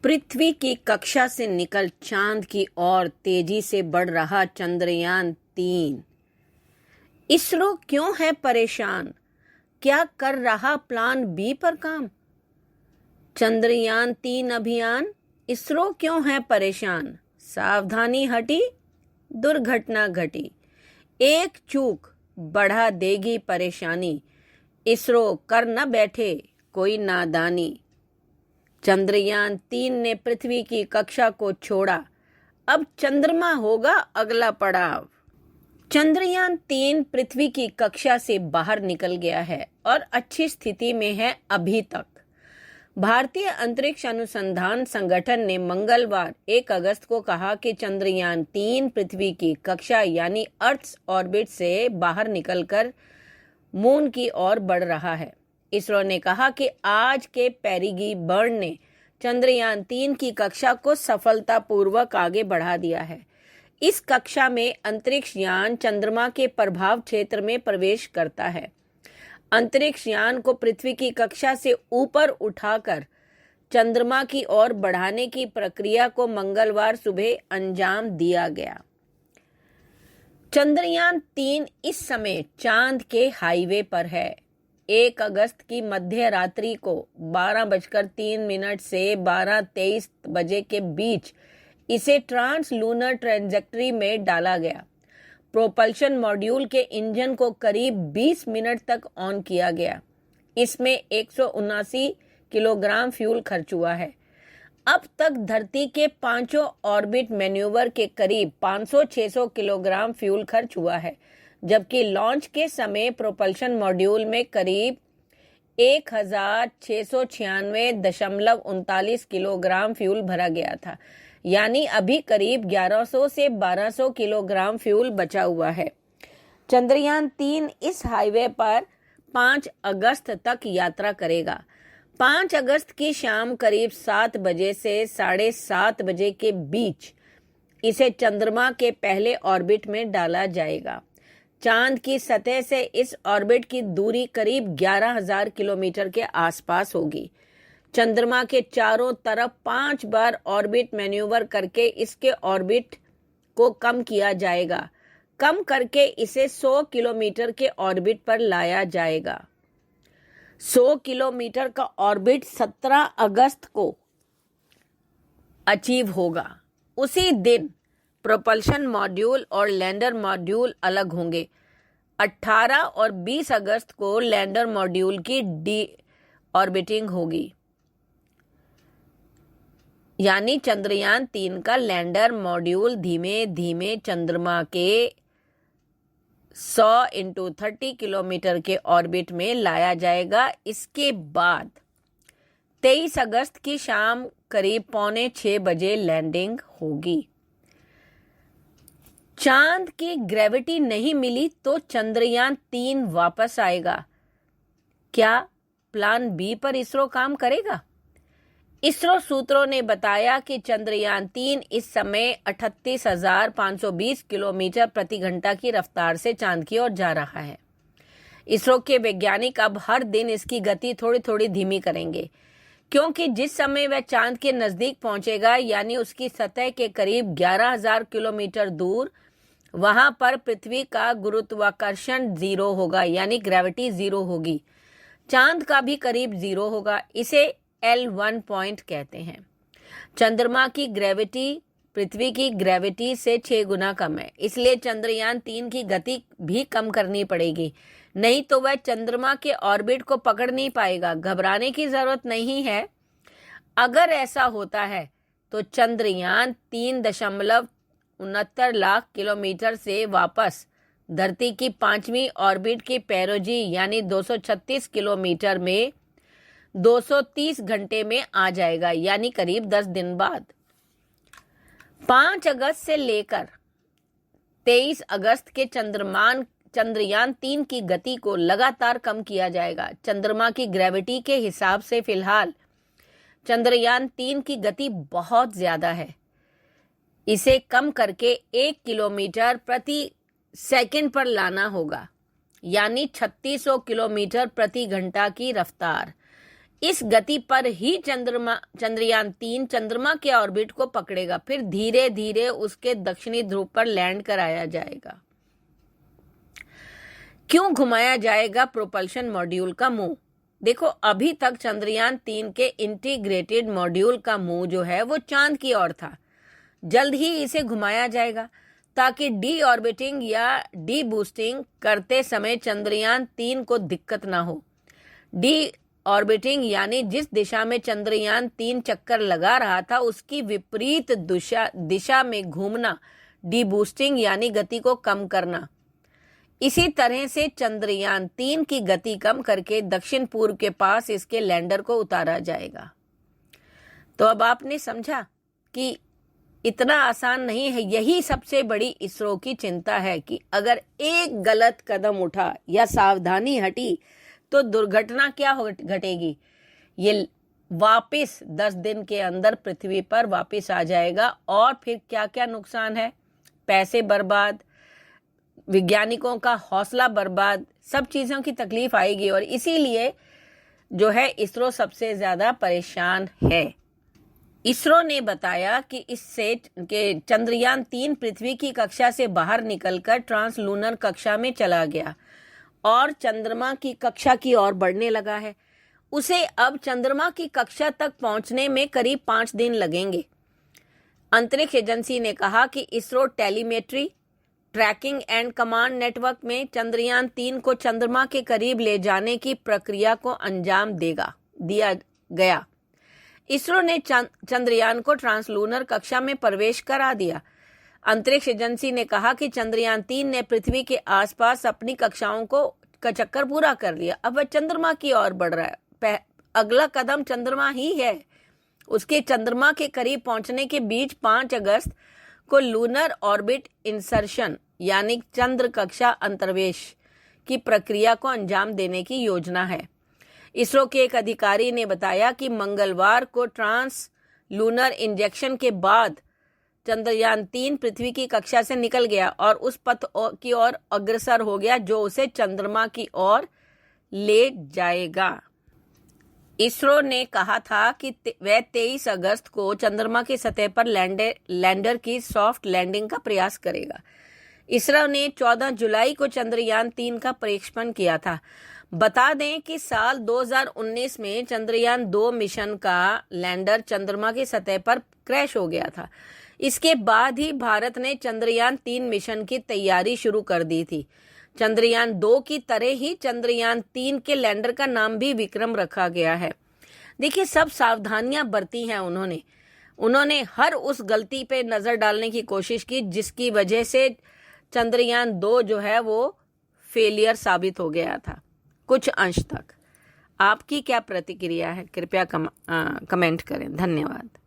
पृथ्वी की कक्षा से निकल चांद की ओर तेजी से बढ़ रहा चंद्रयान 3। इसरो क्यों है परेशान? क्या कर रहा प्लान बी पर काम? चंद्रयान 3 अभियान, इसरो क्यों है परेशान? सावधानी हटी, दुर्घटना घटी। एक चूक बढ़ा देगी परेशानी। इसरो कर न बैठे कोई नादानी। चंद्रयान 3 ने पृथ्वी की कक्षा को छोड़ा, अब चंद्रमा होगा अगला पड़ाव। चंद्रयान 3 पृथ्वी की कक्षा से बाहर निकल गया है और अच्छी स्थिति में है अभी तक। भारतीय अंतरिक्ष अनुसंधान संगठन ने मंगलवार 1 अगस्त को कहा कि चंद्रयान 3 पृथ्वी की कक्षा यानी अर्थ ऑर्बिट से बाहर निकलकर मून की ओर बढ़ रहा है। इसरो ने कहा कि आज के पेरिगी बर्न ने चंद्रयान 3 की कक्षा को सफलतापूर्वक आगे बढ़ा दिया है। इस कक्षा में अंतरिक्ष यान चंद्रमा के प्रभाव क्षेत्र में प्रवेश करता है। अंतरिक्ष यान को पृथ्वी की कक्षा से ऊपर उठाकर चंद्रमा की ओर बढ़ाने की प्रक्रिया को मंगलवार सुबह अंजाम दिया गया। चंद्रयान 3 इस समय चांद के हाईवे पर है। 1 अगस्त की मध्य रात्रि को 12:03 से 12:23 बजे के बीच इसे ट्रांस लूनर ट्रेजेक्टरी में डाला गया। प्रोपल्शन मॉड्यूल के इंजन को करीब 20 मिनट तक ऑन किया गया। इसमें 179 किलोग्राम फ्यूल खर्च हुआ है। अब तक धरती के पांचों ऑर्बिट मैन्यूवर के करीब 500-600 किलोग्राम फ्यूल खर्च हुआ है, जबकि लॉन्च के समय प्रोपल्शन मॉड्यूल में करीब 1696.39 किलोग्राम फ्यूल भरा गया था, यानी अभी करीब 1100 से 1200 किलोग्राम फ्यूल बचा हुआ है। चंद्रयान 3 इस हाईवे पर 5 अगस्त तक यात्रा करेगा। 5 अगस्त की शाम करीब 7 बजे से 7:30 बजे के बीच इसे चंद्रमा के पहले ऑर्बिट में डाला जाएगा। चांद की सतह से इस ऑर्बिट की दूरी करीब 11,000 किलोमीटर के आसपास होगी। चंद्रमा के चारों तरफ 5 बार ऑर्बिट मैन्यूवर करके इसके ऑर्बिट को कम किया जाएगा। कम करके इसे 100 किलोमीटर के ऑर्बिट पर लाया जाएगा। 100 किलोमीटर का ऑर्बिट 17 अगस्त को अचीव होगा। उसी दिन प्रोपल्शन मॉड्यूल और लैंडर मॉड्यूल अलग होंगे। 18 और 20 अगस्त को लैंडर मॉड्यूल की डी ऑर्बिटिंग होगी, यानी चंद्रयान 3 का लैंडर मॉड्यूल धीमे धीमे चंद्रमा के 100 × 30 किलोमीटर के ऑर्बिट में लाया जाएगा। इसके बाद 23 अगस्त की शाम करीब 5:45 बजे लैंडिंग होगी। चांद की ग्रेविटी नहीं मिली तो चंद्रयान 3 वापस आएगा। क्या प्लान बी पर इसरो काम करेगा? इसरो सूत्रों ने बताया कि चंद्रयान 3 इस समय 38,520 किलोमीटर प्रति घंटा की रफ्तार से चांद की ओर जा रहा है। इसरो के वैज्ञानिक अब हर दिन इसकी गति थोड़ी थोड़ी धीमी करेंगे, क्योंकि जिस समय वह चांद के नजदीक पहुंचेगा, यानी उसकी सतह के करीब 11,000 किलोमीटर दूर, वहां पर पृथ्वी का गुरुत्वाकर्षण 0 होगा, यानी ग्रेविटी 0 होगी। चांद का भी करीब 0 होगा। इसे L1 पॉइंट कहते हैं। चंद्रमा की ग्रेविटी पृथ्वी की ग्रेविटी से 6 गुना कम है, इसलिए चंद्रयान 3 की गति भी कम करनी पड़ेगी, नहीं तो वह चंद्रमा के ऑर्बिट को पकड़ नहीं पाएगा। घबराने की जरूरत नहीं है। अगर ऐसा होता है तो चंद्रयान 3.69 लाख किलोमीटर से वापस धरती की 5वीं ऑर्बिट की पेरिजी यानी 236 किलोमीटर में 230 घंटे में आ जाएगा, यानी करीब 10 दिन बाद। 5 अगस्त से लेकर 23 अगस्त के चंद्रयान 3 की गति को लगातार कम किया जाएगा। चंद्रमा की ग्रेविटी के हिसाब से फिलहाल चंद्रयान 3 की गति बहुत ज्यादा है। इसे कम करके 1 किलोमीटर प्रति सेकंड पर लाना होगा, यानी 3600 किलोमीटर प्रति घंटा की रफ्तार। इस गति पर ही चंद्रयान-3 चंद्रमा के ऑर्बिट को पकड़ेगा, फिर धीरे धीरे उसके दक्षिणी ध्रुव पर लैंड कराया जाएगा। क्यों घुमाया जाएगा प्रोपल्शन मॉड्यूल का मुंह? देखो, अभी तक चंद्रयान-3 के इंटीग्रेटेड मॉड्यूल का मुंह जो है वो चांद की ओर था। जल्द ही इसे घुमाया जाएगा ताकि डी ऑर्बिटिंग या डी बूस्टिंग करते समय चंद्रयान-3 को दिक्कत ना हो। डी ऑर्बिटिंग यानी जिस दिशा में चंद्रयान-3 चक्कर लगा रहा था उसकी विपरीत दिशा में घूमना डी बूस्टिंग यानी गति को कम करना। इसी तरह से चंद्रयान-3 की गति कम करके दक्षिण पूर्व के पास इसके लैंडर को उतारा जाएगा। तो अब आपने समझा कि इतना आसान नहीं है। यही सबसे बड़ी इसरो की चिंता है कि अगर एक गलत कदम उठा या सावधानी हटी तो दुर्घटना क्या घटेगी। ये वापस 10 दिन के अंदर पृथ्वी पर वापस आ जाएगा और फिर क्या क्या नुकसान है, पैसे बर्बाद, वैज्ञानिकों का हौसला बर्बाद, सब चीजों की तकलीफ आएगी। और इसीलिए जो है इसरो सबसे ज्यादा परेशान है। इसरो ने बताया कि इससे के चंद्रयान-3 पृथ्वी की कक्षा से बाहर निकलकर ट्रांसलूनर कक्षा में चला गया और चंद्रमा की कक्षा की ओर बढ़ने लगा है। उसे अब चंद्रमा की कक्षा तक पहुंचने में करीब 5 दिन लगेंगे। अंतरिक्ष एजेंसी ने कहा कि ISRO telemetry, tracking and command network में चंद्रयान-3 को चंद्रमा के करीब ले जाने की प्रक्रिया को अंजाम दिया गया। इसरो ने चंद्रयान को ट्रांसलूनर कक्षा में प्रवेश करा दिया। अंतरिक्ष एजेंसी ने कहा कि चंद्रयान-3 ने पृथ्वी के आसपास अपनी कक्षाओं का चक्कर पूरा कर लिया। अब वह चंद्रमा की ओर बढ़ रहा है। अगला कदम चंद्रमा ही है। उसके चंद्रमा के करीब पहुंचने के बीच 5 अगस्त को लूनर ऑर्बिट इंसर्शन यानी चंद्र कक्षा अंतर्वेश की प्रक्रिया को अंजाम देने की योजना है। इसरो के एक अधिकारी ने बताया कि मंगलवार को ट्रांस लूनर इंजेक्शन के बाद चंद्रयान-3 पृथ्वी की कक्षा से निकल गया और उस पथ की ओर अग्रसर हो गया जो उसे चंद्रमा की ओर ले जाएगा। इसरो ने कहा था कि वह 23 अगस्त को चंद्रमा की सतह पर लैंडर की सॉफ्ट लैंडिंग का प्रयास करेगा। इसरो ने 14 जुलाई को चंद्रयान-3 का प्रक्षेपण किया था। बता दें कि साल 2019 में चंद्रयान-2 मिशन का लैंडर चंद्रमा की सतह पर क्रैश हो गया था। इसके बाद ही भारत ने चंद्रयान-3 मिशन की तैयारी शुरू कर दी थी। चंद्रयान-2 की तरह ही चंद्रयान-3 के लैंडर का नाम भी विक्रम रखा गया है। देखिए, सब सावधानियां बरती हैं उन्होंने हर उस गलती पे नजर डालने की कोशिश की जिसकी वजह से चंद्रयान-2 जो है वो फेलियर साबित हो गया था कुछ अंश तक। आपकी क्या प्रतिक्रिया है? कृपया कमेंट करें। धन्यवाद।